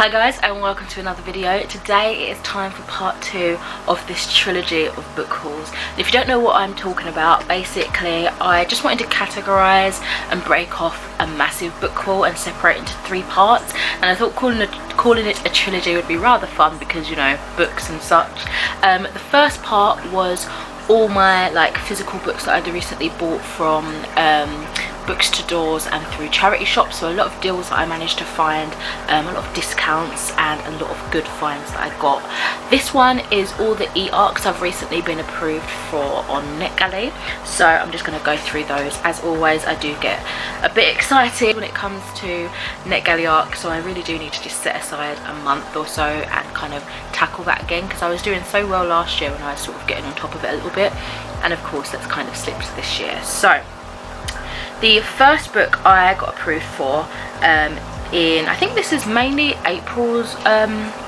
Hi guys, and welcome to another video. Today it is time for part 2 of this trilogy of book hauls. And if you don't know what I'm talking about, basically I just wanted to categorise and break off a massive book haul and separate into 3 parts, and I thought calling it a trilogy would be rather fun because, you know, books and such. The first part was all my like physical books that I'd recently bought from books to doors and through charity shops, so a lot of deals that I managed to find, a lot of discounts and a lot of good finds that I got. This one is all the e-arcs I've recently been approved for on Netgalley, so I'm just going to go through those. As always, I do get a bit excited when it comes to Netgalley arcs, so I really do need to just set aside a month or so and kind of tackle that again, because I was doing so well last year when I was sort of getting on top of it a little bit, and of course that's kind of slipped this year. So the first book I got approved for I think this is mainly April's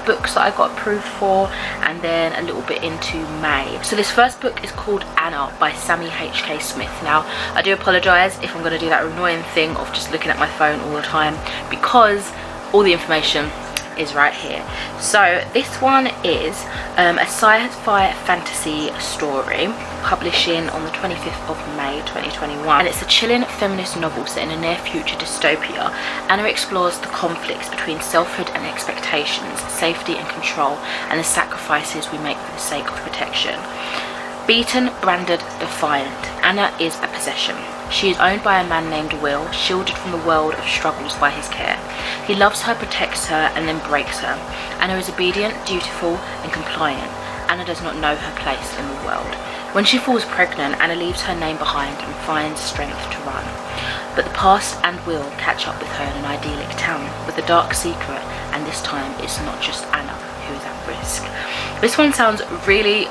books that I got approved for, and then a little bit into May. So this first book is called Anna by Sammy H.K. Smith. Now I do apologise if I'm going to do that annoying thing of just looking at my phone all the time, because all the information is right here. So this one is a sci-fi fantasy story, publishing on the 25th of May 2021, and it's a chilling feminist novel set in a near future dystopia. Anna explores the conflicts between selfhood and expectations, safety and control, and the sacrifices we make for the sake of protection. Beaten, branded, defiant, Anna is a possession. She is owned by a man named Will, shielded from the world of struggles by his care. He loves her, protects her, and then breaks her. Anna is obedient, dutiful, and compliant. Anna does not know her place in the world. When she falls pregnant, Anna leaves her name behind and finds strength to run. But the past and Will catch up with her in an idyllic town with a dark secret, and this time it's not just Anna who is at risk. This one sounds really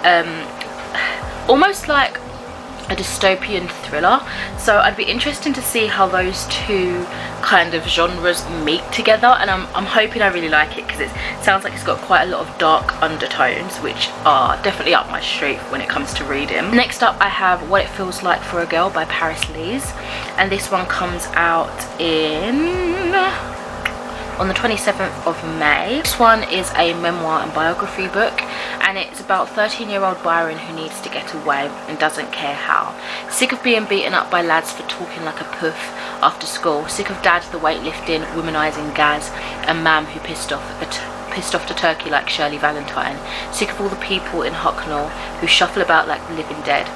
almost like a dystopian thriller, so I'd be interested to see how those two kind of genres meet together, and I'm hoping I really like it, because it sounds like it's got quite a lot of dark undertones, which are definitely up my street when it comes to reading. Next up I have What It Feels Like for a Girl by Paris Lees, and this one comes out on the 27th of May. This one is a memoir and biography book, and it's about 13-year-old Byron who needs to get away and doesn't care how. Sick of being beaten up by lads for talking like a poof after school, sick of dad the weightlifting, womanising Gaz, and mam who pissed off to Turkey like Shirley Valentine, sick of all the people in Hucknall who shuffle about like the living dead,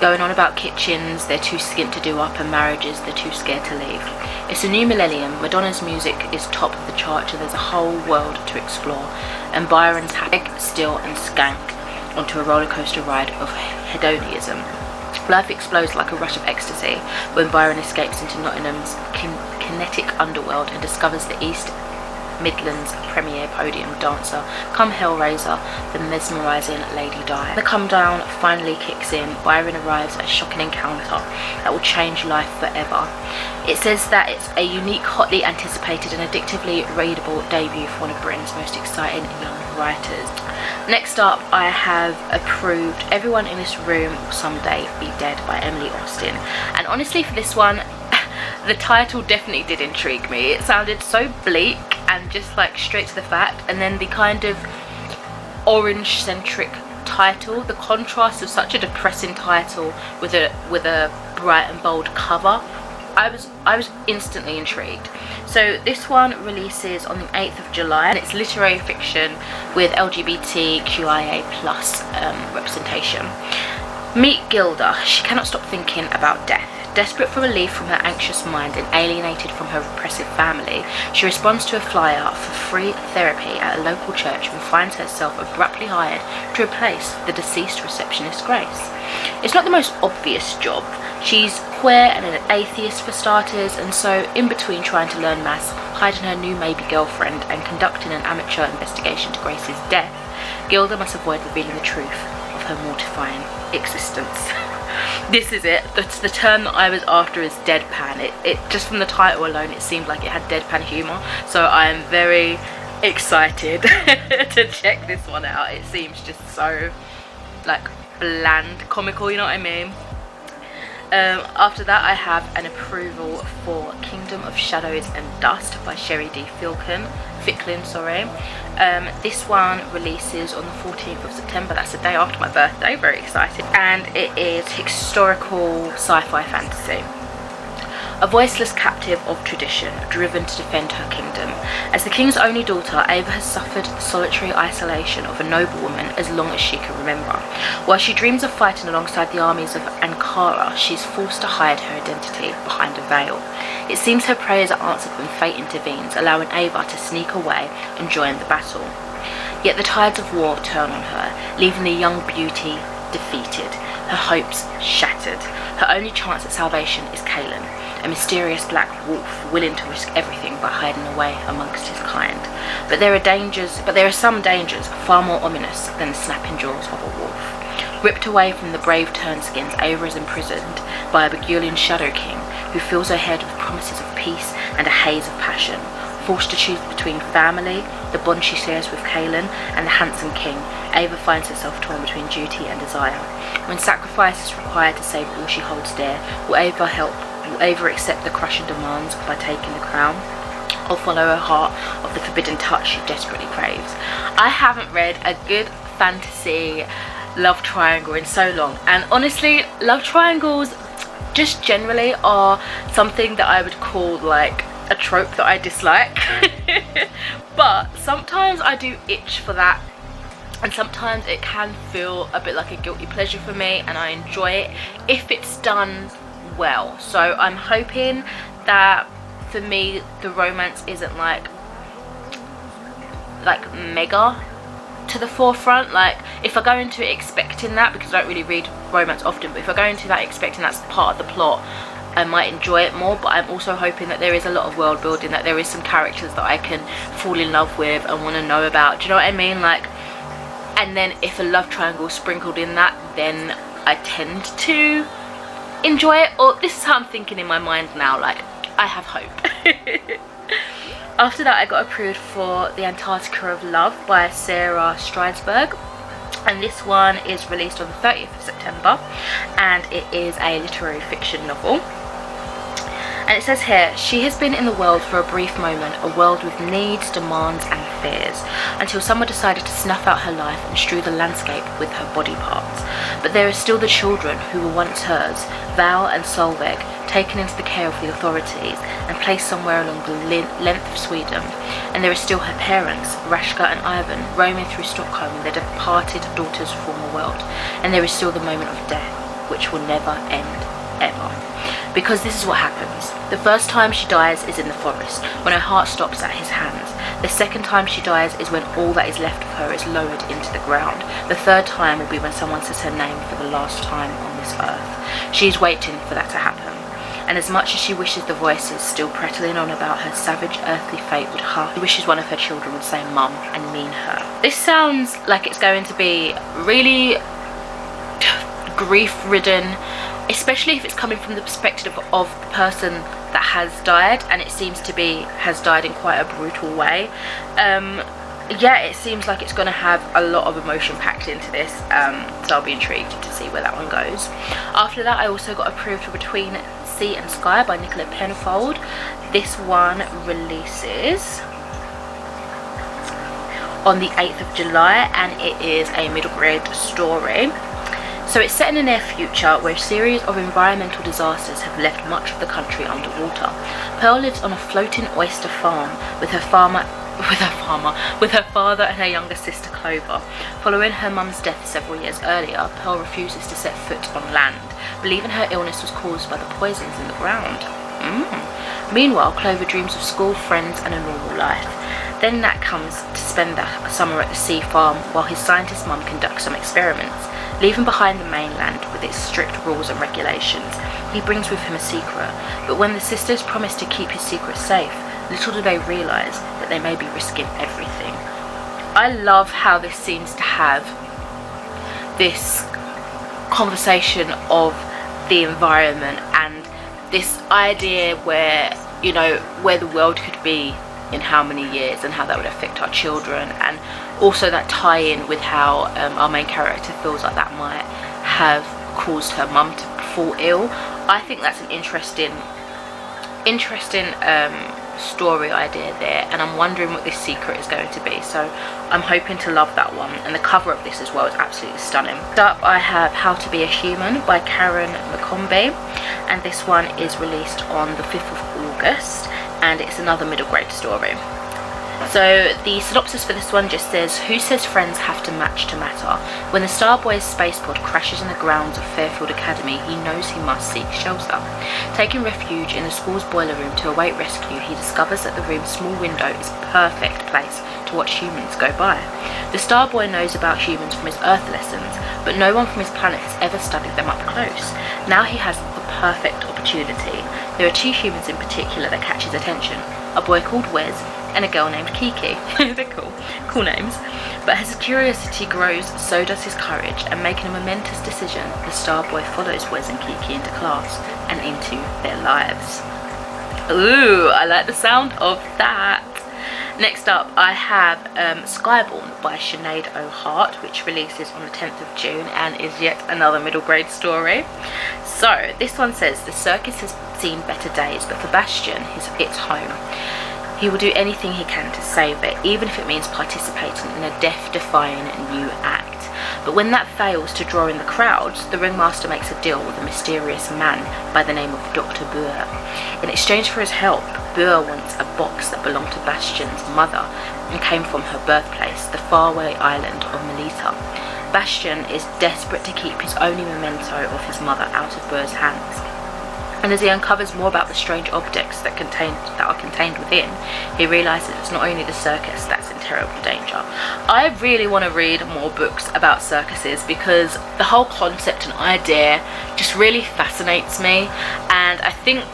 going on about kitchens they're too skint to do up and marriages they're too scared to leave. It's a new millennium, Madonna's music is top of the chart, and there's a whole world to explore, and Byron's happy, still and skank onto a roller coaster ride of hedonism. Life explodes like a rush of ecstasy when Byron escapes into Nottingham's kinetic underworld and discovers the East Midlands premier podium dancer come Hellraiser, the mesmerising Lady Di. The come down finally kicks in. Byron arrives at a shocking encounter that will change life forever. It says that it's a unique, hotly anticipated and addictively readable debut for one of Britain's most exciting young writers. Next up I have approved Everyone in This Room Will Someday Be Dead by Emily Austen, and honestly for this one the title definitely did intrigue me. It sounded so bleak and just like straight to the fact, and then the kind of orange centric title, the contrast of such a depressing title with a bright and bold cover, I was instantly intrigued. So this one releases on the 8th of July, and it's literary fiction with LGBTQIA+ representation. Meet Gilda. She cannot stop thinking about death. Desperate for relief from her anxious mind and alienated from her repressive family, she responds to a flyer for free therapy at a local church and finds herself abruptly hired to replace the deceased receptionist Grace. It's not the most obvious job. She's queer and an atheist for starters, and so in between trying to learn maths, hiding her new maybe girlfriend, and conducting an amateur investigation to Grace's death, Gilda must avoid revealing the truth of her mortifying existence. This is it. The term that I was after is deadpan. It just from the title alone, it seemed like it had deadpan humour. So I am very excited to check this one out. It seems just so like bland, comical, you know what I mean? After that, I have an approval for Kingdom of Shadows and Dust by Sherry D. Ficklin. This one releases on the 14th of September. That's the day after my birthday. Very excited. And it is historical sci-fi fantasy. A voiceless captive of tradition, driven to defend her kingdom. As the king's only daughter, Ava has suffered the solitary isolation of a noblewoman as long as she can remember. While she dreams of fighting alongside the armies of Ankara, she is forced to hide her identity behind a veil. It seems her prayers are answered when fate intervenes, allowing Ava to sneak away and join the battle. Yet the tides of war turn on her, leaving the young beauty defeated, her hopes shattered. Her only chance at salvation is Kaelin, a mysterious black wolf willing to risk everything by hiding away amongst his kind. But there are some dangers far more ominous than the snapping jaws of a wolf. Ripped away from the brave turnskins, Ava is imprisoned by a Begullian Shadow King who fills her head with promises of peace and a haze of passion. Forced to choose between family, the bond she shares with Kaelin, and the handsome king, Ava finds herself torn between duty and desire. When sacrifice is required to save all she holds dear, will Ava accept the crushing demands by taking the crown, or follow her heart of the forbidden touch she desperately craves? I haven't read a good fantasy love triangle in so long, and honestly, love triangles just generally are something that I would call like a trope that I dislike. But sometimes I do itch for that, and sometimes it can feel a bit like a guilty pleasure for me, and I enjoy it if it's done well. So I'm hoping that for me the romance isn't like mega to the forefront. Like if I go into it expecting that, because I don't really read romance often, but if I go into that expecting that's part of the plot, I might enjoy it more. But I'm also hoping that there is a lot of world building, that there is some characters that I can fall in love with and want to know about. Do you know what I mean? Like, and then if a love triangle sprinkled in that, then I tend to enjoy it. Or this is how I'm thinking in my mind now, like I have hope. After that, I got approved for The Antarctica of Love by Sarah Stridesberg, and this one is released on the 30th of September, and it is a literary fiction novel. And it says here, she has been in the world for a brief moment, a world with needs, demands and fears, until someone decided to snuff out her life and strew the landscape with her body parts. But there are still the children who were once hers, Val and Solveig, taken into the care of the authorities and placed somewhere along the length of Sweden. And there are still her parents, Rashka and Ivan, roaming through Stockholm in their departed daughter's former world. And there is still the moment of death, which will never end, ever. Because this is what happens. The first time she dies is in the forest, when her heart stops at his hands. The second time she dies is when all that is left of her is lowered into the ground. The third time will be when someone says her name for the last time on this earth. She is waiting for that to happen. And as much as she wishes the voices still prattling on about her savage earthly fate would hush, she wishes one of her children would say mum and mean her. This sounds like it's going to be really grief-ridden, especially if it's coming from the perspective of the person that has died, and it seems to be has died in quite a brutal way. Yeah, it seems like it's going to have a lot of emotion packed into this, so I'll be intrigued to see where that one goes. After that, I also got approved for Between Sea and Sky by Nicola Penfold. This one releases on the 8th of July, and it is a middle grade story. So it's set in the near future where a series of environmental disasters have left much of the country underwater. Pearl lives on a floating oyster farm with her father and her younger sister Clover. Following her mum's death several years earlier, Pearl refuses to set foot on land, believing her illness was caused by the poisons in the ground. Meanwhile, Clover dreams of school, friends and a normal life. Then Nat comes to spend the summer at the sea farm while his scientist mum conducts some experiments. Leaving behind the mainland with its strict rules and regulations, he brings with him a secret. But when the sisters promise to keep his secret safe, little do they realise that they may be risking everything. I love how this seems to have this conversation of the environment and this idea where, you know, where the world could be in how many years and how that would affect our children, and also that tie-in with how our main character feels like that might have caused her mum to fall ill. I think that's an interesting story idea there, and I'm wondering what this secret is going to be, so I'm hoping to love that one. And the cover of this as well is absolutely stunning. Next up I have How to Be a Human by Karen McCombie, and this one is released on the 5th of August, and it's another middle grade story. So the synopsis for this one just says, who says friends have to match to matter? When the Starboy's spacepod crashes in the grounds of Fairfield Academy, he knows he must seek shelter. Taking refuge in the school's boiler room to await rescue, he discovers that the room's small window is a perfect place to watch humans go by. The Starboy knows about humans from his Earth lessons, but no one from his planet has ever studied them up close. Now he has the perfect opportunity. There are 2 humans in particular that catch his attention, a boy called Wes and a girl named Kiki. They're cool names. But as his curiosity grows, so does his courage, and making a momentous decision, the Starboy follows Wes and Kiki into class and into their lives. Ooh, I like the sound of that. Next up I have Skybourne by Sinead O'Hart, which releases on the 10th of June and is yet another middle grade story. So this one says, the circus has seen better days, but for Bastian it's home. He will do anything he can to save it, even if it means participating in a death-defying new act. But when that fails to draw in the crowds, the ringmaster makes a deal with a mysterious man by the name of Dr. Boer. In exchange for his help, Boer wants a box that belonged to Bastian's mother and came from her birthplace, the faraway island of Melita. Bastian is desperate to keep his only memento of his mother out of Boer's hands. And as he uncovers more about the strange objects that are contained within, he realises it's not only the circus that's in terrible danger. I really want to read more books about circuses, because the whole concept and idea just really fascinates me, and I think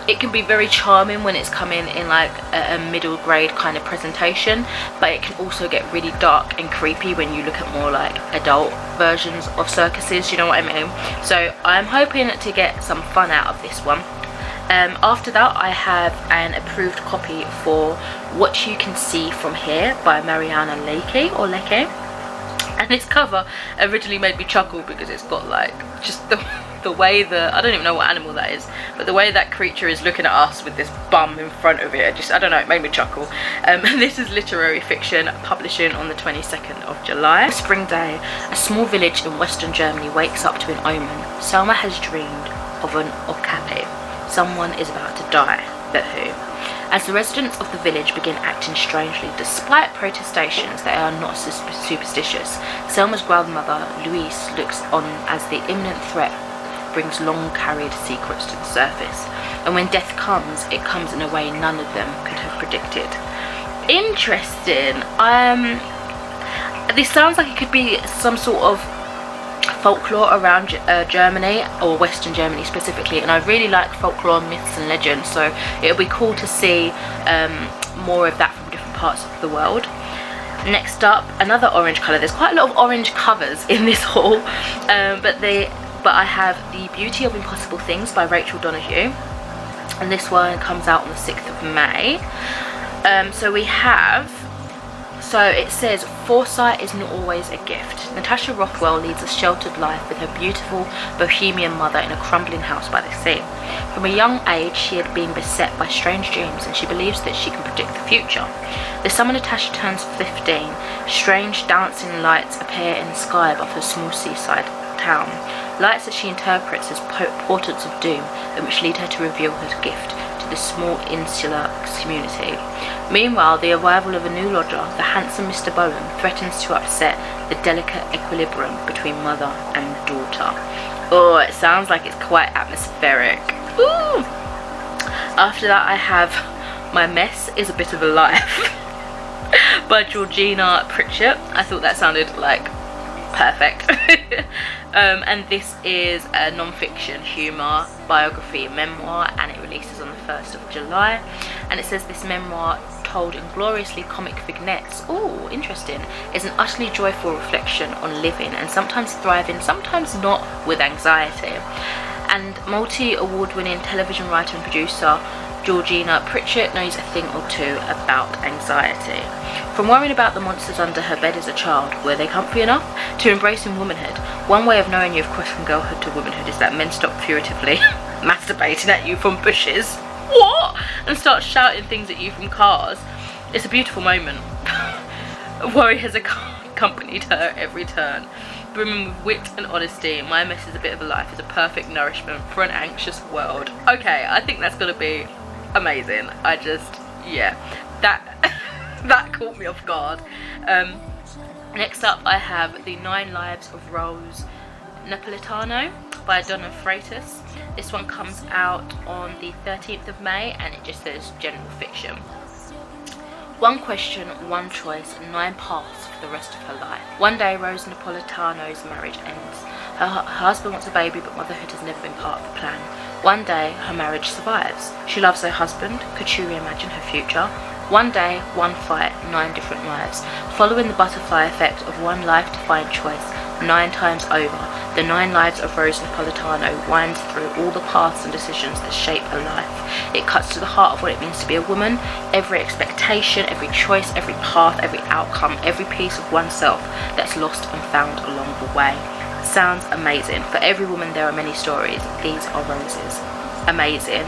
it can be very charming when it's coming in like a middle grade kind of presentation, but it can also get really dark and creepy when you look at more like adult versions of circuses, you know what I mean? So I'm hoping to get some fun out of this one. After that I have an approved copy for What You Can See From Here by Mariana Leckie. And this cover originally made me chuckle because it's got like just the way I don't even know what animal that is, but the way that creature is looking at us with this bum in front of it, I don't know, it made me chuckle. This is literary fiction, publishing on the 22nd of July. Spring day, a small village in western Germany wakes up to an omen. Selma has dreamed of an okapi. Someone is about to die, but who? As the residents of the village begin acting strangely, despite protestations, they are not superstitious. Selma's grandmother, Louise, looks on as the imminent threat brings long-carried secrets to the surface. And when death comes, it comes in a way none of them could have predicted. Interesting. This sounds like it could be some sort of folklore around Germany, or Western Germany specifically, and I really like folklore, myths and legends, so it'll be cool to see more of that from different parts of the world. Next up, another orange colour. There's quite a lot of orange covers in this haul, but I have The Beauty of Impossible Things by Rachel Donahue, and this one comes out on the 6th of May. So it says, foresight is not always a gift. Natasha Rothwell leads a sheltered life with her beautiful bohemian mother in a crumbling house by the sea. From a young age, she had been beset by strange dreams, and she believes that she can predict the future. The summer Natasha turns 15, strange dancing lights appear in the sky above her small seaside town. Lights that she interprets as portents of doom, and which lead her to reveal her gift to the small insular community. Meanwhile, the arrival of a new lodger, the handsome Mr. Bowen, threatens to upset the delicate equilibrium between mother and daughter. Oh, it sounds like it's quite atmospheric. Ooh! After that I have My Mess Is a Bit of a Life by Georgina Pritchett. I thought that sounded like perfect. And this is a non-fiction humour biography memoir, and it releases on the 1st of July, and it says this memoir, told in gloriously comic vignettes, oh interesting, is an utterly joyful reflection on living and sometimes thriving, sometimes not, with anxiety. And multi-award winning television writer and producer Georgina Pritchett knows a thing or two about anxiety. From worrying about the monsters under her bed as a child, were they comfy enough, to embracing womanhood. One way of knowing you've crossed from girlhood to womanhood is that men stop furtively masturbating at you from bushes. What? And start shouting things at you from cars. It's a beautiful moment. Worry has accompanied her at every turn. Brimming with wit and honesty, my mess is a bit of a life is a perfect nourishment for an anxious world. Okay, I think that's gonna be amazing. I just, yeah, that caught me off guard. Next up I have The 9 Lives of Rose Napolitano by Donna Freitas. This one comes out on the 13th of May and it just says general fiction. One question, one choice, 9 paths for the rest of her life. One day Rose Napolitano's marriage ends. Her husband wants a baby but motherhood has never been part of the plan. One day her marriage survives. She loves her husband. Could she reimagine her future? One day, one fight, 9 different lives. Following the butterfly effect of one life-defined choice, 9 times over, the 9 lives of Rose Napolitano winds through all the paths and decisions that shape her life. It cuts to the heart of what it means to be a woman, every expectation, every choice, every path, every outcome, every piece of oneself that's lost and found along the way. Sounds amazing. For every woman there are many stories. These are Rose's. Amazing.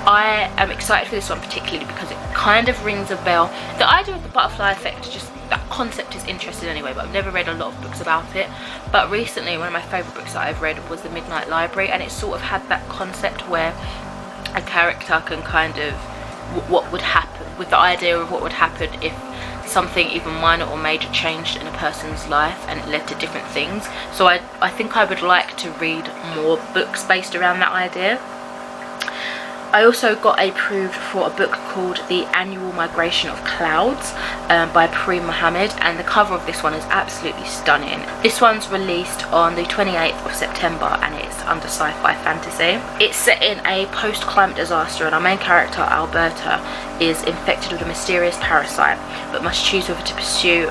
I am excited for this one particularly because it kind of rings a bell. The idea of the butterfly effect, just that concept is interesting anyway, but I've never read a lot of books about it. But recently one of my favourite books that I've read was The Midnight Library, and it sort of had that concept where a character can kind of what would happen, with the idea of what would happen if something even minor or major changed in a person's life and it led to different things. So I think I would like to read more books based around that idea. I also got approved for a book called The Annual Migration of Clouds by Preem Mohammed, and the cover of this one is absolutely stunning. This one's released on the 28th of September and it's under sci-fi fantasy. It's set in a post-climate disaster and our main character, Alberta, is infected with a mysterious parasite but must choose whether to pursue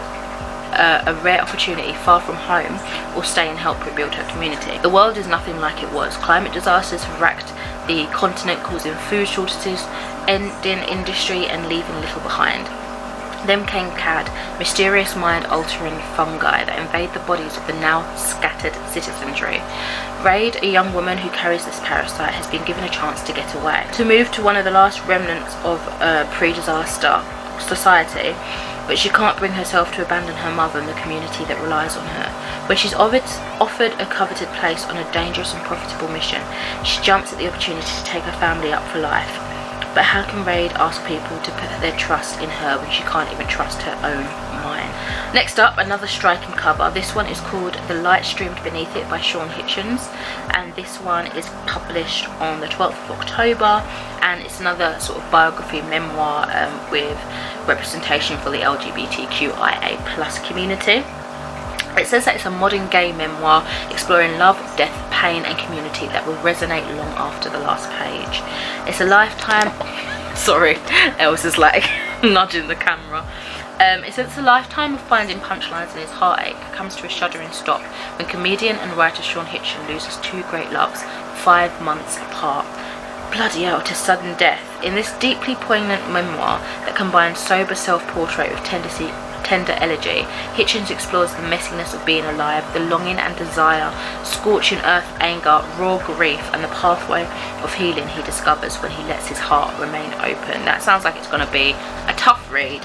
a rare opportunity far from home or stay and help rebuild her community. The world is nothing like it was. Climate disasters have racked the continent, causing food shortages, ending industry and leaving little behind. Then came CAD, mysterious mind-altering fungi that invade the bodies of the now scattered citizenry. Raid, a young woman who carries this parasite, has been given a chance to get away, to move to one of the last remnants of pre-disaster society, but she can't bring herself to abandon her mother and the community that relies on her. When she's offered a coveted place on a dangerous and profitable mission, she jumps at the opportunity to take her family up for life. But how can Raid ask people to put their trust in her when she can't even trust her own mind? Next up, another striking cover. This one is called The Light Streamed Beneath It by Sean Hitchens, and this one is published on the 12th of October, and it's another sort of biography memoir with representation for the LGBTQIA+ community. It says that it's a modern gay memoir exploring love, death, pain and community that will resonate long after the last page. It's a lifetime... Sorry, Els is like nudging the camera. It says it's a lifetime of finding punchlines in his heartache comes to a shuddering stop when comedian and writer Sean Hitchens loses 2 great loves 5 months apart. Bloody hell, to sudden death. In this deeply poignant memoir that combines sober self-portrait with tender elegy, Hitchens explores the messiness of being alive, the longing and desire, scorching earth anger, raw grief, and the pathway of healing he discovers when he lets his heart remain open. That sounds like it's going to be a tough read.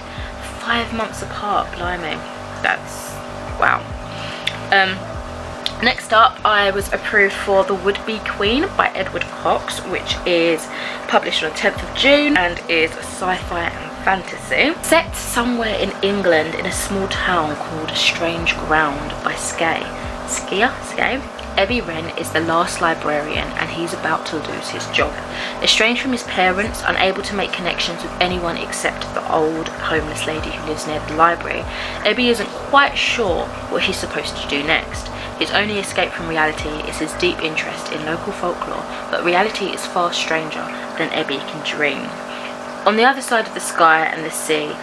5 months apart, blimey. That's... wow. Next up, I was approved for The Would-Be Queen by Edward Cox, which is published on the 10th of June and is sci-fi and fantasy. Set somewhere in England in a small town called Strange Ground by Skye. Ebby Wren is the last librarian and he's about to lose his job. Estranged from his parents, unable to make connections with anyone except the old homeless lady who lives near the library, Ebby isn't quite sure what he's supposed to do next. His only escape from reality is his deep interest in local folklore, but reality is far stranger than Ebby can dream. On the other side of the sky and the sea,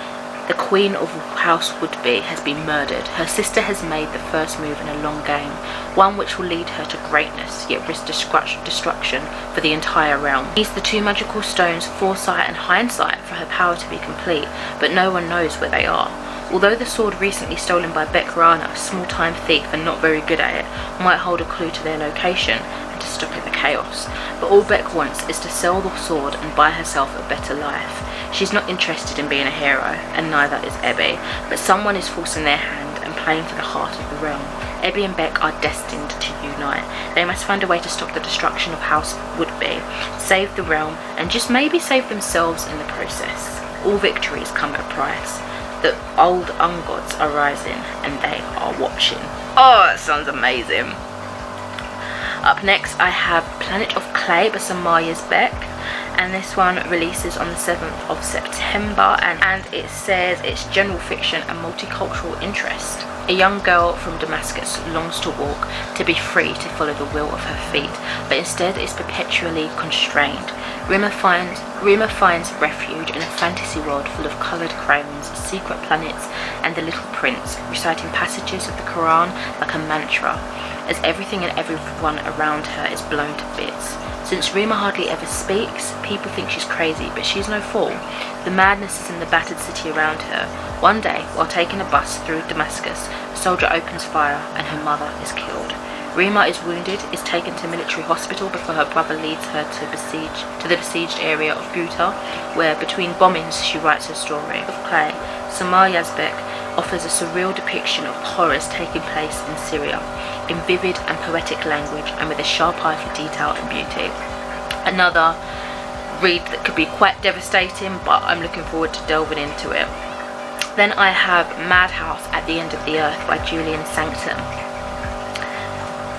the Queen of House Would-Be has been murdered. Her sister has made the first move in a long game, one which will lead her to greatness, yet risk destruction for the entire realm. Needs the 2 magical stones, foresight and hindsight, for her power to be complete, but no one knows where they are. Although the sword recently stolen by Beck Rana, a small-time thief and not very good at it, might hold a clue to their location, and to stopping the chaos. But all Beck wants is to sell the sword and buy herself a better life. She's not interested in being a hero, and neither is Ebby, but someone is forcing their hand and playing for the heart of the realm. Ebby and Beck are destined to unite. They must find a way to stop the destruction of House Woodby, save the realm, and just maybe save themselves in the process. All victories come at a price. The old ungods are rising, and they are watching. Oh, that sounds amazing. Up next, I have Planet of Clay by Samaya Beck, and this one releases on the 7th of September, and it says it's general fiction and multicultural interest. A young girl from Damascus longs to walk, to be free to follow the will of her feet, but instead is perpetually constrained. Rima finds refuge in a fantasy world full of coloured crayons, secret planets, and the Little Prince, reciting passages of the Quran like a mantra, as everything and everyone around her is blown to bits. Since Rima hardly ever speaks, people think she's crazy, but she's no fool. The madness is in the battered city around her. One day, while taking a bus through Damascus, a soldier opens fire and her mother is killed. Rima is wounded, is taken to military hospital before her brother leads her to the besieged area of Ghouta, where between bombings she writes her story. Of Clay, Samaya Yazbek offers a surreal depiction of horrors taking place in Syria, in vivid and poetic language and with a sharp eye for detail and beauty. Another read that could be quite devastating, but I'm looking forward to delving into it. Then I have Madhouse at the End of the Earth by Julian Sanctum.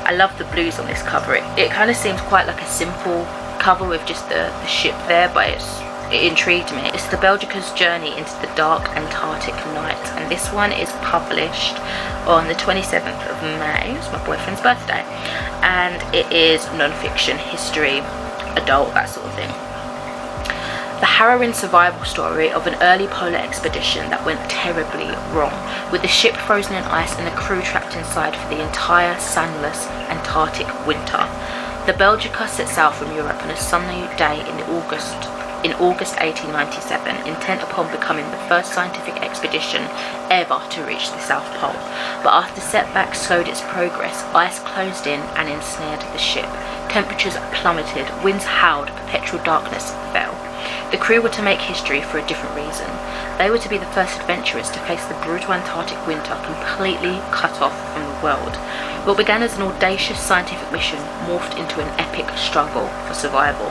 I love the blues on this cover. It kind of seems quite like a simple cover with just the ship there, but it intrigued me. It's the Belgica's journey into the dark Antarctic night, and this one is published on the 27th of May. It's my boyfriend's birthday, and it is non-fiction, history, adult, that sort of thing. The harrowing survival story of an early polar expedition that went terribly wrong, with the ship frozen in ice and the crew trapped inside for the entire sunless Antarctic winter. The Belgica sets out from Europe on a sunny day in August 1897, intent upon becoming the first scientific expedition ever to reach the South Pole. But after setbacks slowed its progress, ice closed in and ensnared the ship. Temperatures plummeted, winds howled, perpetual darkness fell. The crew were to make history for a different reason. They were to be the first adventurers to face the brutal Antarctic winter completely cut off from the world. What began as an audacious scientific mission morphed into an epic struggle for survival.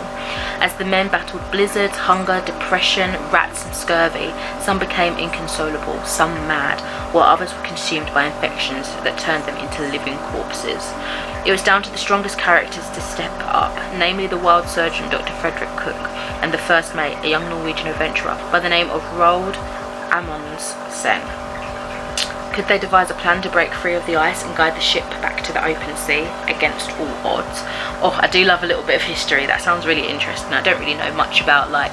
As the men battled blizzards, hunger, depression, rats and scurvy, some became inconsolable, some mad, while others were consumed by infections that turned them into living corpses. It was down to the strongest characters to step up, namely the wild surgeon Dr. Frederick Cook and the first mate, a young Norwegian adventurer by the name of Roald Amundsen. Could they devise a plan to break free of the ice and guide the ship back to the open sea against all odds? Oh, I do love a little bit of history. That sounds really interesting. I don't really know much about like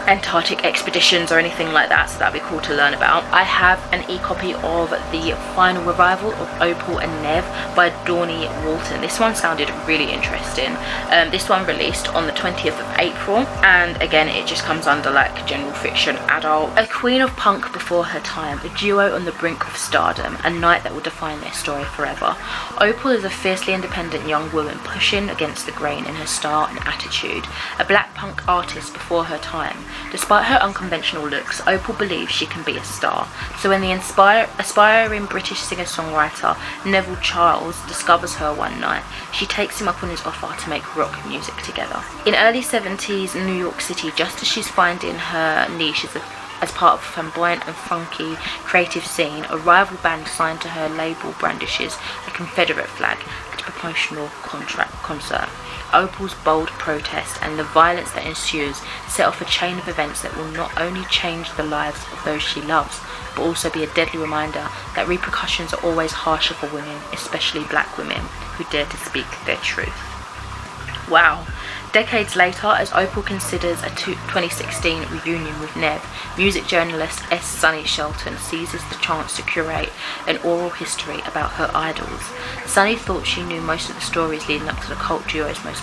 Antarctic expeditions or anything like that, so that'd be cool to learn about. I have an e-copy of the final revival of Opalnev by Dawnie Walton. This one sounded really interesting. This one released on the 20th of April, and again it just comes under like general fiction, adult. A queen of punk before her time, a duo on the brink of stardom, a night that will define their story forever. Opal is a fiercely independent young woman pushing against the grain in her style and attitude, a black punk artist before her time. Despite her unconventional looks, Opal believes she can be a star. So when the aspiring British singer-songwriter Neville Charles discovers her one night, she takes him up on his offer to make rock music together. In early 70s New York City, just as she's finding her niche as part of a flamboyant and funky creative scene, a rival band signed to her label brandishes a Confederate flag at a promotional concert. Opal's bold protest and the violence that ensues set off a chain of events that will not only change the lives of those she loves, but also be a deadly reminder that repercussions are always harsher for women, especially black women, who dare to speak their truth. Wow. Decades later, as Opal considers a 2016 reunion with Nev, music journalist S. Sunny Shelton seizes the chance to curate an oral history about her idols. Sunny thought she knew most of the stories leading up to the cult duo's most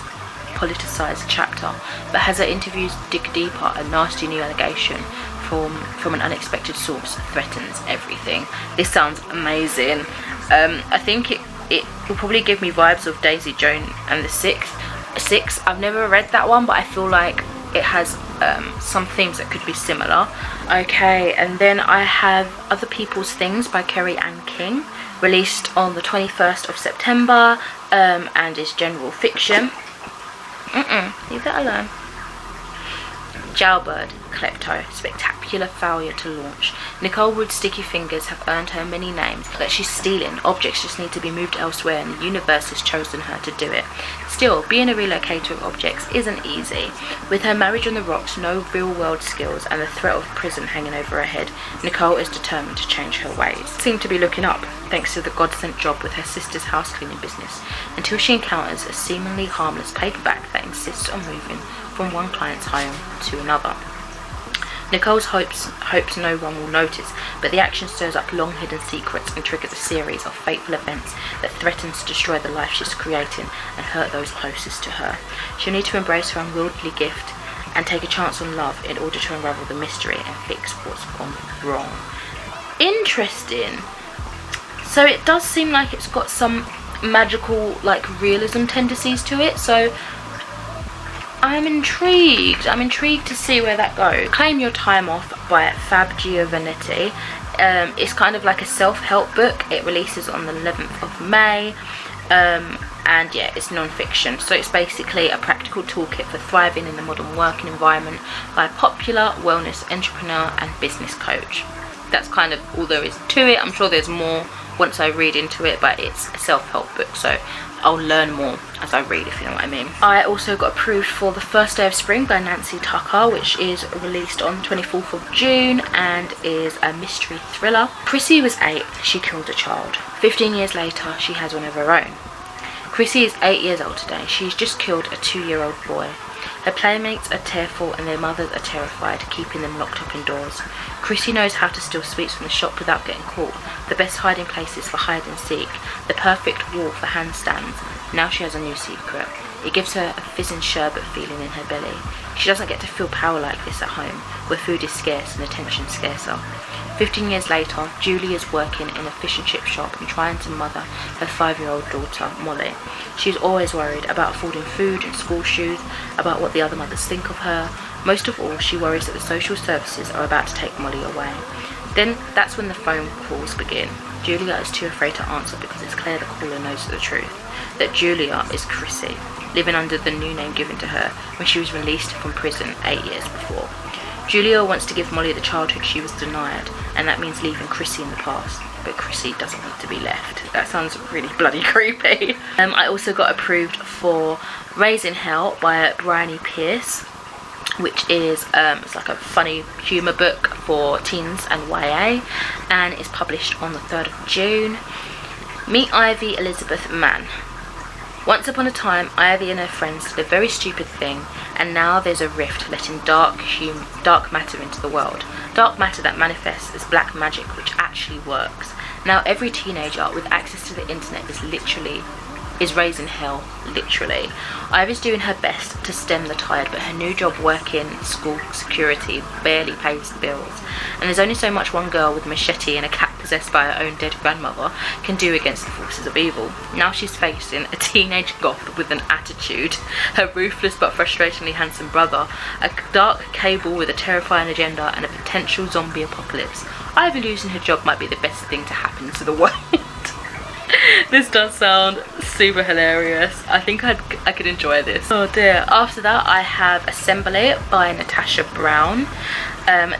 politicised chapter, but as her interviews dig deeper, a nasty new allegation from an unexpected source threatens everything. This sounds amazing. I think it will probably give me vibes of Daisy Joan and the Six. I've never read that one, but I feel like it has some themes that could be similar. Okay, and then I have Other People's Things by Kerry Ann King, released on the 21st of September, and is general fiction. Leave that alone. Jailbird, Klepto, spectacular failure to launch. Nicole Wood's sticky fingers have earned her many names, but she's stealing. Objects just need to be moved elsewhere and the universe has chosen her to do it. Still, being a relocator of objects isn't easy. With her marriage on the rocks, no real world skills, and the threat of prison hanging over her head, Nicole is determined to change her ways. Seemed to be looking up, thanks to the God-sent job with her sister's house cleaning business, until she encounters a seemingly harmless paperback that insists on moving from one client's home to another. Nicole hopes no one will notice, but the action stirs up long-hidden secrets and triggers a series of fateful events that threaten to destroy the life she's creating and hurt those closest to her. She'll need to embrace her unwieldy gift and take a chance on love in order to unravel the mystery and fix what's gone wrong. Interesting. So it does seem like it's got some magical, like, realism tendencies to it, so I'm intrigued to see where that goes. Claim Your Time Off by Fab Giovanetti. It's kind of like a self-help book. It releases on the 11th of May, and yeah, it's non-fiction, so it's basically a practical toolkit for thriving in the modern working environment by a popular wellness entrepreneur and business coach. That's kind of all there is to it. I'm sure there's more once I read into it, but it's a self-help book, so I'll learn more as I read, if you know what I mean. I also got approved for The First Day of Spring by Nancy Tucker, which is released on 24th of June and is a mystery thriller. Chrissy was 8, she killed a child. 15 years later, she has one of her own. Chrissy is 8 years old today. She's just killed a 2-year-old boy. Her playmates are tearful and their mothers are terrified, keeping them locked up indoors. Chrissy knows how to steal sweets from the shop without getting caught, the best hiding places for hide and seek, the perfect wall for handstands. Now she has a new secret. It gives her a fizzing sherbet feeling in her belly. She doesn't get to feel power like this at home, where food is scarce and attention scarcer. 15 years later, Julie is working in a fish and chip shop and trying to mother her 5-year-old daughter, Molly. She's always worried about affording food and school shoes, about what the other mothers think of her. Most of all, she worries that the social services are about to take Molly away. Then that's when the phone calls begin. Julia is too afraid to answer because it's clear the caller knows the truth, that Julia is Chrissy, living under the new name given to her when she was released from prison 8 years before. Julia wants to give Molly the childhood she was denied, and that means leaving Chrissy in the past. But Chrissy doesn't want to be left. That sounds really bloody creepy. I also got approved for Raising Hell by Bryony Pierce, which is it's like a funny humour book for teens and YA, and it's published on the 3rd of June. Meet Ivy Elizabeth Mann. Once upon a time, Ivy and her friends did a very stupid thing, and now there's a rift letting dark matter into the world. Dark matter that manifests as black magic, which actually works. Now every teenager with access to the internet is raising hell, literally. Ivy's doing her best to stem the tide, but her new job working school security barely pays the bills. And there's only so much one girl with a machete and a cat possessed by her own dead grandmother can do against the forces of evil. Now she's facing a teenage goth with an attitude, her ruthless but frustratingly handsome brother, a dark cable with a terrifying agenda, and a potential zombie apocalypse. Ivy losing her job might be the best thing to happen to the world. This does sound super hilarious. I think I could enjoy this. Oh dear. After that, I have Assembly by Natasha Brown.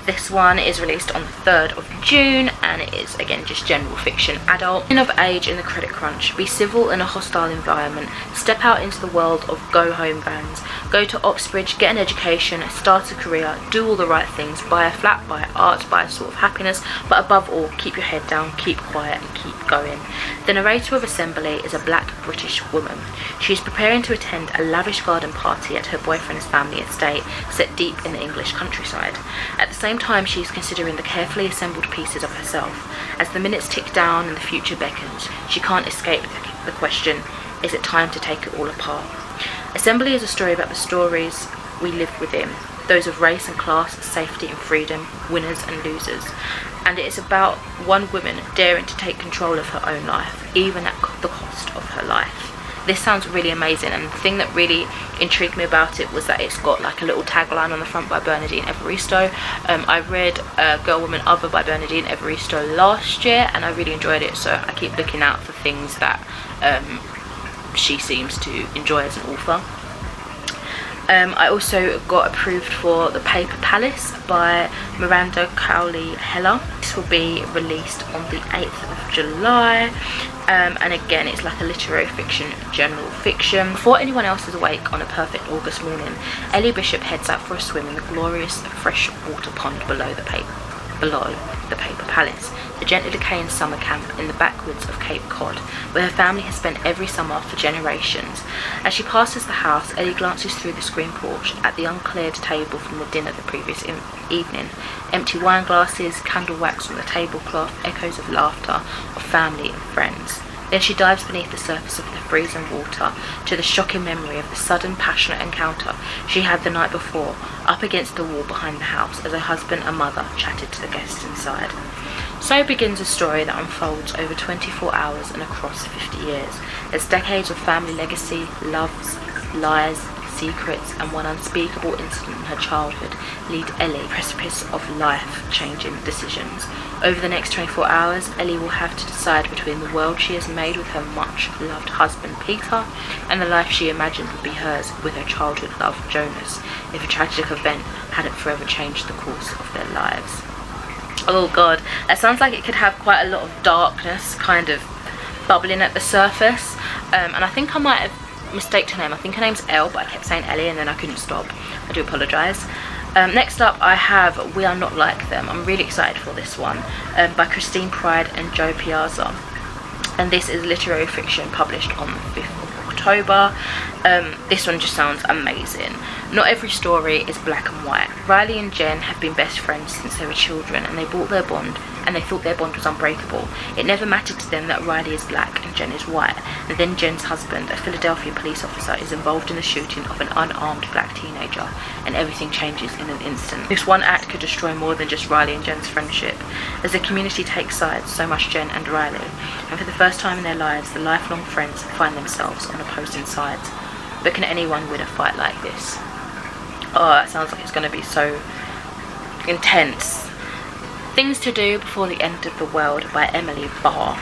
This one is released on the 3rd of June, and it is again just general fiction adult. Women of age in the credit crunch, be civil in a hostile environment, step out into the world of go home vans, go to Oxbridge, get an education, start a career, do all the right things, buy a flat, buy art, buy a sort of happiness, but above all, keep your head down, keep quiet and keep going. The narrator of Assembly is a black British woman. She is preparing to attend a lavish garden party at her boyfriend's family estate set deep in the English countryside. At the same time, she is considering the carefully assembled pieces of herself. As the minutes tick down and the future beckons, she can't escape the question, is it time to take it all apart? Assembly is a story about the stories we live within, those of race and class, safety and freedom, winners and losers. And it is about one woman daring to take control of her own life, even at the cost her life. This sounds really amazing, and the thing that really intrigued me about it was that it's got like a little tagline on the front by Bernardine Evaristo. I read Girl, Woman, Other by Bernardine Evaristo last year, and I really enjoyed it, so I keep looking out for things that she seems to enjoy as an author. I also got approved for The Paper Palace by Miranda Cowley-Heller. This will be released on the 8th of July. And again, it's like a literary fiction, general fiction. Before anyone else is awake on a perfect August morning, Ellie Bishop heads out for a swim in the glorious freshwater pond below the Paper Palace, the gently decaying summer camp in the backwoods of Cape Cod, where her family has spent every summer for generations. As she passes the house, Ellie glances through the screen porch at the uncleared table from the dinner the previous evening. Empty wine glasses, candle wax on the tablecloth, echoes of laughter, of family and friends. Then she dives beneath the surface of the freezing water to the shocking memory of the sudden passionate encounter she had the night before up against the wall behind the house as her husband and mother chatted to the guests inside. So begins a story that unfolds over 24 hours and across 50 years, as decades of family legacy, loves, lies, secrets and one unspeakable incident in her childhood lead Ellie to the precipice of life-changing decisions. Over the next 24 hours, Ellie will have to decide between the world she has made with her much-loved husband Peter and the life she imagined would be hers with her childhood love Jonas, if a tragic event hadn't forever changed the course of their lives. Oh god, that sounds like it could have quite a lot of darkness kind of bubbling at the surface, and I think I might have mistaked her name. I think her name's Elle, but I kept saying Ellie and then I couldn't stop. I do apologise. Next up I have We Are Not Like Them. I'm really excited for this one, by Christine Pride and Joe Piazza, and this is literary fiction published on the 5th of October. This one just sounds amazing. Not every story is black and white. Riley and Jen have been best friends since they were children, and they thought their bond was unbreakable. It never mattered to them that Riley is black and Jen is white, and then Jen's husband, a Philadelphia police officer, is involved in the shooting of an unarmed black teenager, and everything changes in an instant. This one act could destroy more than just Riley and Jen's friendship. As the community takes sides, so must Jen and Riley, and for the first time in their lives, the lifelong friends find themselves on opposing sides. But can anyone win a fight like this? Oh, that sounds like it's going to be so intense. Things to Do Before the End of the World by Emily Barr.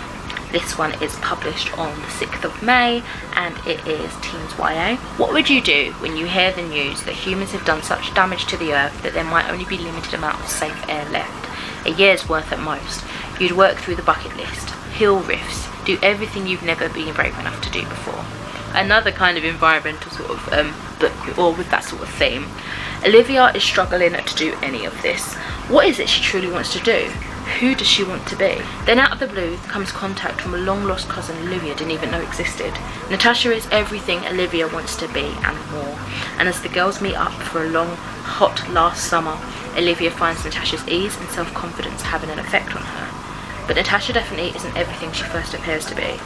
This one is published on the 6th of May and it is teens YA. What would you do when you hear the news that humans have done such damage to the earth that there might only be limited amount of safe air left? A year's worth at most. You'd work through the bucket list, hill rifts, do everything you've never been brave enough to do before. Another kind of environmental sort of book, or with that sort of theme. Olivia is struggling to do any of this. What is it she truly wants to do? Who does she want to be? Then out of the blue comes contact from a long lost cousin Olivia didn't even know existed. Natasha is everything Olivia wants to be and more. And as the girls meet up for a long, hot last summer, Olivia finds Natasha's ease and self-confidence having an effect on her. But Natasha definitely isn't everything she first appears to be.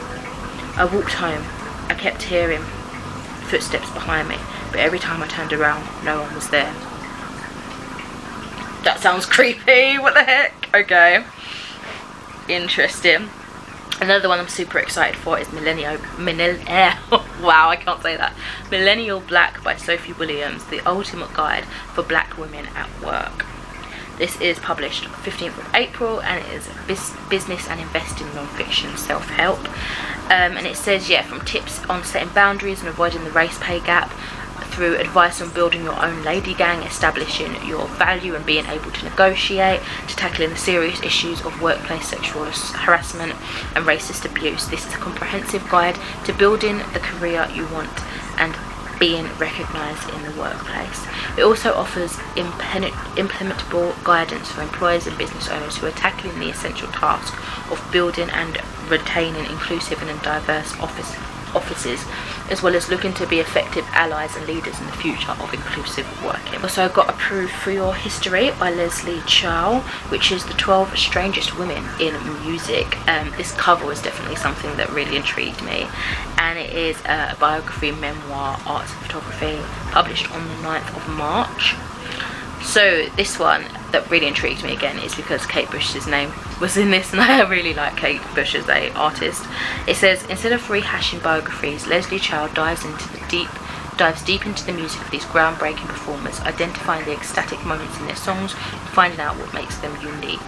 I walked home. I kept hearing footsteps behind me, but every time I turned around, no one was there. That sounds creepy. What the heck? Okay. Interesting. Another one I'm super excited for is Millennial Black by Sophie Williams, the ultimate guide for black women at work. This is published 15th of April and it is business and investing non-fiction self-help. And it says, from tips on setting boundaries and avoiding the race pay gap, through advice on building your own lady gang, establishing your value and being able to negotiate, to tackling the serious issues of workplace sexual harassment and racist abuse. This is a comprehensive guide to building the career you want and being recognised in the workplace. It also offers implementable guidance for employers and business owners who are tackling the essential task of building and retaining inclusive and diverse offices, as well as looking to be effective allies and leaders in the future of inclusive working. Also got approved for Your History by Leslie Chow, which is the 12 strangest women in music. This cover was definitely something that really intrigued me, and it is a biography, memoir, arts and photography, published on the 9th of March. So this one that really intrigued me again is because Kate Bush's name was in this, and I really like Kate Bush as a artist. It says, instead of rehashing biographies, Leslie Child dives deep into the music of these groundbreaking performers, identifying the ecstatic moments in their songs and finding out what makes them unique.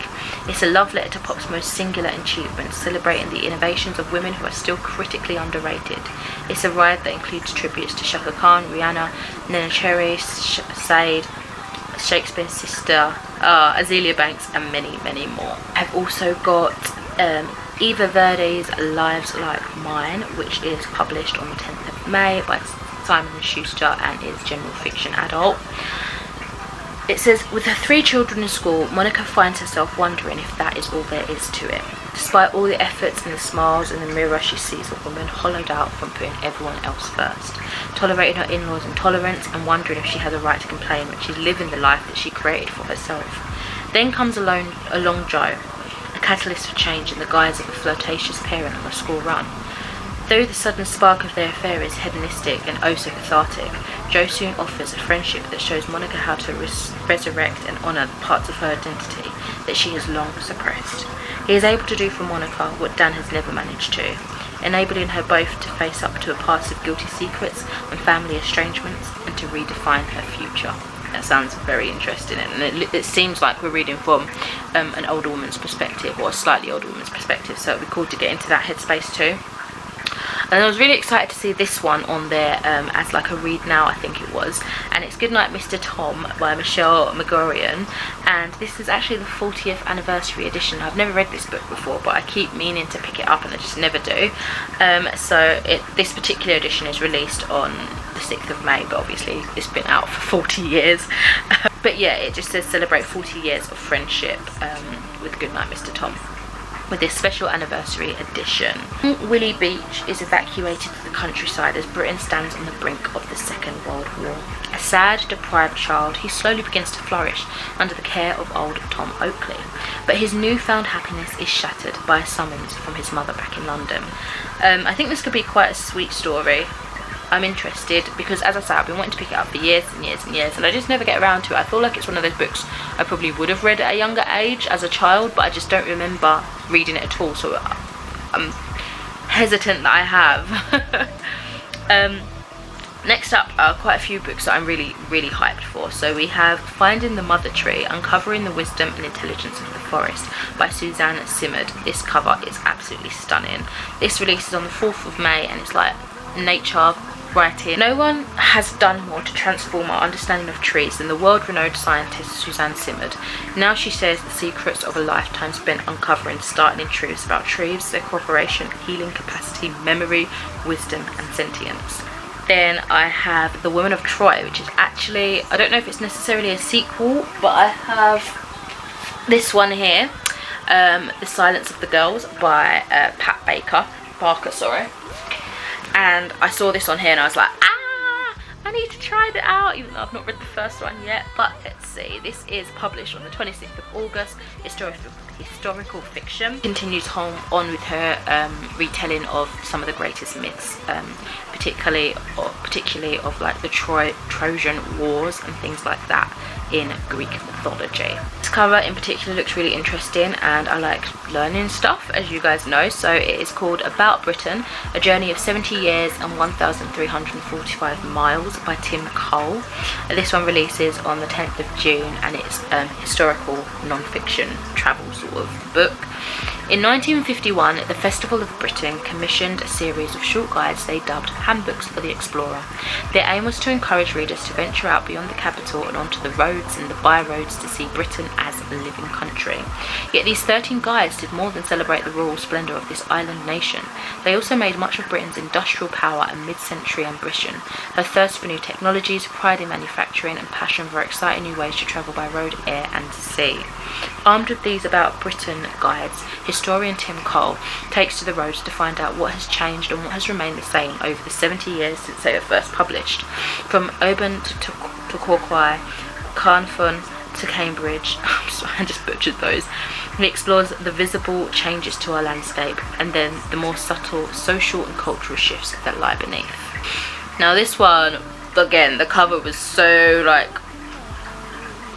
It's a love letter to pop's most singular achievements, celebrating the innovations of women who are still critically underrated. It's a ride that includes tributes to Shaka Khan, Rihanna, Nena Cherry, Said, Shakespeare's sister, Azealia Banks, and many, many more. I've also got Eva Verdi's Lives Like Mine, which is published on the 10th of May by Simon & Schuster and is general fiction adult. It says, with her 3 children in school, Monica finds herself wondering if that is all there is to it. Despite all the efforts and the smiles in the mirror, she sees a woman hollowed out from putting everyone else first, tolerating her in-laws' intolerance and wondering if she has a right to complain when she's living the life that she created for herself. Then comes along Joe, a catalyst for change in the guise of a flirtatious parent on a school run. Though the sudden spark of their affair is hedonistic and oh so cathartic, Joe soon offers a friendship that shows Monica how to resurrect and honour the parts of her identity that she has long suppressed. He is able to do for Monica what Dan has never managed to, enabling her both to face up to a past of guilty secrets and family estrangements and to redefine her future. That sounds very interesting, and it seems like we're reading from an older woman's perspective, or a slightly older woman's perspective, so it'd be cool to get into that headspace too. And I was really excited to see this one on there as like a read now, I think it was, and it's Goodnight Mr. Tom by Michelle Megorian, and this is actually the 40th anniversary edition. I've never read this book before, but I keep meaning to pick it up and I just never do. This particular edition is released on the 6th of May, but obviously it's been out for 40 years. But yeah, it just says celebrate 40 years of friendship with Goodnight Mr. Tom, with this special anniversary edition. Willie Beach is evacuated to the countryside as Britain stands on the brink of the Second World War. A sad, deprived child, he slowly begins to flourish under the care of old Tom Oakley. But his newfound happiness is shattered by a summons from his mother back in London. I think this could be quite a sweet story. I'm interested because, as I said, I've been wanting to pick it up for years and years and years, and I just never get around to it. I feel like it's one of those books I probably would have read at a younger age as a child, but I just don't remember reading it at all, so I'm hesitant that I have. Next up are quite a few books that I'm really hyped for. So we have Finding the Mother Tree, Uncovering the Wisdom and Intelligence of the Forest by Suzanne Simard. This cover is absolutely stunning. This releases on the 4th of May and it's like nature writing. No one has done more to transform our understanding of trees than the world-renowned scientist Suzanne Simard. Now she shares the secrets of a lifetime spent uncovering startling truths about trees, their cooperation, healing capacity, memory, wisdom and sentience. Then I have The Women of Troy, which is actually, I don't know if it's necessarily a sequel, but I have this one here, The Silence of the Girls by Pat Barker, sorry. And I saw this on here and I was like, I need to try that out, even though I've not read the first one yet. But let's see, this is published on the 26th of August, historical fiction. Continues on with her retelling of some of the greatest myths, particularly of like the Trojan Wars and things like that in Greek mythology. This cover in particular looks really interesting, and I like learning stuff, as you guys know. So it is called About Britain, A Journey of 70 Years and 1,345 Miles by Tim Cole. This one releases on the 10th of June and it's historical non-fiction travel sort of book. In 1951, the Festival of Britain commissioned a series of short guides they dubbed Handbooks for the Explorer. Their aim was to encourage readers to venture out beyond the capital and onto the roads and the byroads to see Britain as a living country. Yet these 13 guides did more than celebrate the rural splendour of this island nation. They also made much of Britain's industrial power and mid-century ambition, her thirst for new technologies, pride in manufacturing and passion for exciting new ways to travel by road, air and sea. Armed with these About Britain guides, historian Tim Cole takes to the roads to find out what has changed and what has remained the same over the 70 years since they were first published. From Oban to Torquay, Carnarvon to Cambridge, I just butchered those. He explores the visible changes to our landscape and then the more subtle social and cultural shifts that lie beneath. Now this one, again, the cover was so like,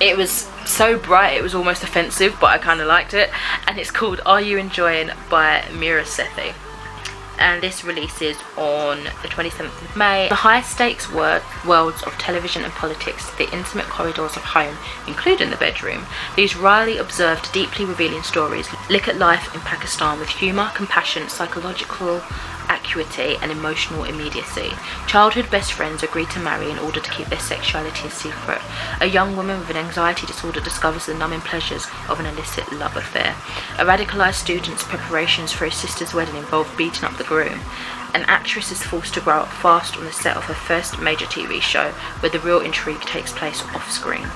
it was so bright it was almost offensive, but I kind of liked it. And it's called Are You Enjoying by Mira Sethi. And this releases on the 27th of May. The high-stakes worlds of television and politics, the intimate corridors of home, including the bedroom. These wryly observed, deeply revealing stories look at life in Pakistan with humour, compassion, psychological acuity and emotional immediacy. Childhood best friends agree to marry in order to keep their sexuality a secret. A young woman with an anxiety disorder discovers the numbing pleasures of an illicit love affair. A radicalised student's preparations for his sister's wedding involve beating up the groom. An actress is forced to grow up fast on the set of her first major TV show, where the real intrigue takes place off-screen.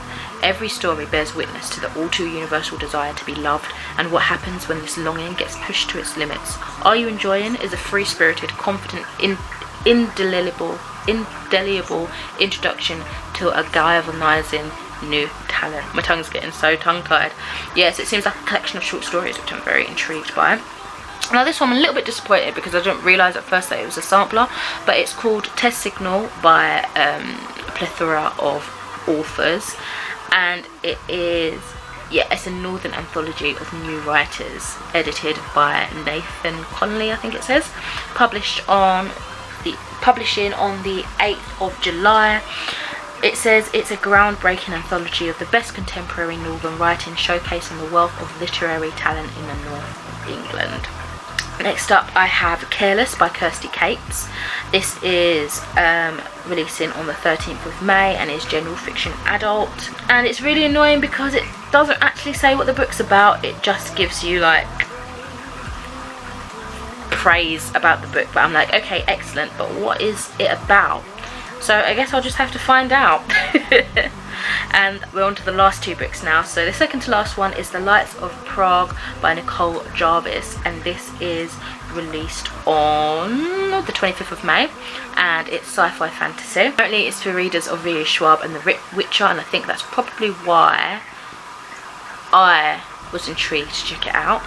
Every story bears witness to the all-too-universal desire to be loved and what happens when this longing gets pushed to its limits. Are You Enjoying is a free-spirited, confident, indelible introduction to a galvanizing new talent. My tongue's getting so tongue-tied. Yes, it seems like a collection of short stories, which I'm very intrigued by. Now this one I'm a little bit disappointed because I didn't realise at first that it was a sampler, but it's called Test Signal by a plethora of authors, and it is, yeah, it's a northern anthology of new writers, edited by Nathan Connolly, I think it says, publishing on the 8th of July. It says it's a groundbreaking anthology of the best contemporary northern writing, showcasing the wealth of literary talent in the North of England. Next up I have Careless by Kirsty Capes. This is releasing on the 13th of May and is general fiction adult. And it's really annoying because it doesn't actually say what the book's about. It just gives you like praise about the book. But I'm like, okay, excellent, but what is it about? So I guess I'll just have to find out. And we're on to the last two books now. So the second to last one is The Lights of Prague by Nicole Jarvis, and this is released on the 25th of May, and it's sci-fi fantasy. Apparently it's for readers of V.E. Schwab and The Witcher, and I think that's probably why I was intrigued to check it out.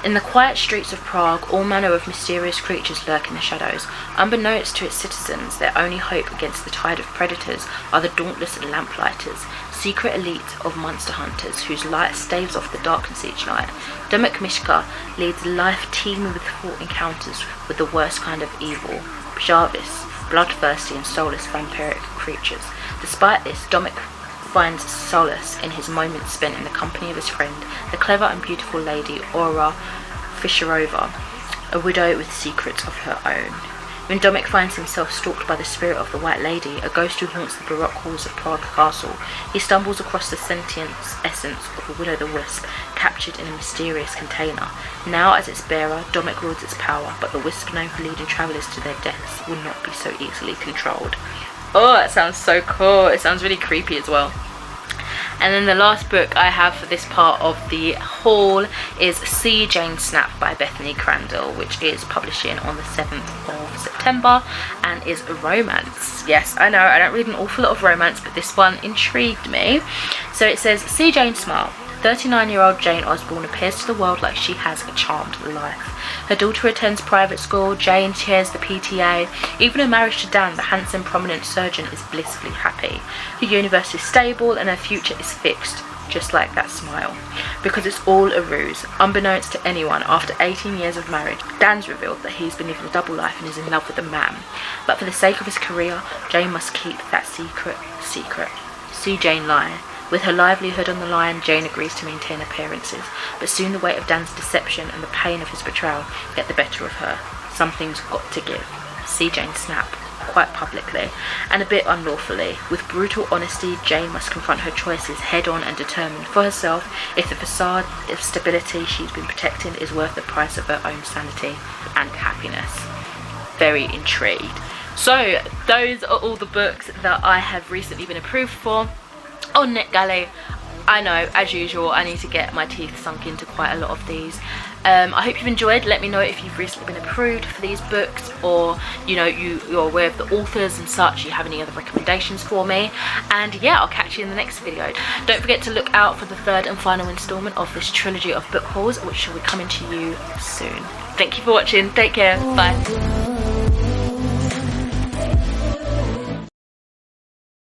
In the quiet streets of Prague, all manner of mysterious creatures lurk in the shadows. Unbeknownst to its citizens, their only hope against the tide of predators are the dauntless lamplighters, secret elite of monster hunters whose light staves off the darkness each night. Domek Mishka leads a life teeming with fraught encounters with the worst kind of evil, Jarvis, bloodthirsty and soulless vampiric creatures. Despite this, Domek finds solace in his moments spent in the company of his friend, the clever and beautiful lady Aura Fisherova, a widow with secrets of her own. When Domek finds himself stalked by the spirit of the White Lady, a ghost who haunts the baroque halls of Prague Castle, he stumbles across the sentient essence of a will-o'-the-wisp captured in a mysterious container. Now as its bearer, Domek wields its power, but the wisp known for leading travellers to their deaths will not be so easily controlled. Oh, that sounds so cool. It sounds really creepy as well. And then the last book I have for this part of the haul is See Jane Snap by Bethany Crandall, which is publishing on the 7th of September and is a romance. Yes, I know, I don't read an awful lot of romance, but this one intrigued me. So it says, See Jane smile. 39-year-old Jane Osborne appears to the world like she has a charmed life. Her daughter attends private school, Jane chairs the PTA, even her marriage to Dan, the handsome prominent surgeon, is blissfully happy. Her universe is stable and her future is fixed, just like that smile. Because it's all a ruse. Unbeknownst to anyone, after 18 years of marriage, Dan's revealed that he's been living a double life and is in love with a man. But for the sake of his career, Jane must keep that secret. See Jane lie. With her livelihood on the line, Jane agrees to maintain appearances, but soon the weight of Dan's deception and the pain of his betrayal get the better of her. Something's got to give. See Jane snap, quite publicly, and a bit unlawfully. With brutal honesty, Jane must confront her choices head-on and determine for herself if the facade of stability she's been protecting is worth the price of her own sanity and happiness. Very intrigued. So, those are all the books that I have recently been approved for on Netgalley. I know, as usual, I need to get my teeth sunk into quite a lot of these. I hope you've enjoyed. Let me know if you've recently been approved for these books, or you know, you're aware of the authors and such, you have any other recommendations for me. And yeah, I'll catch you in the next video. Don't forget to look out for the third and final installment of this trilogy of book hauls, which will be coming to you soon. Thank you for watching. Take care. Bye.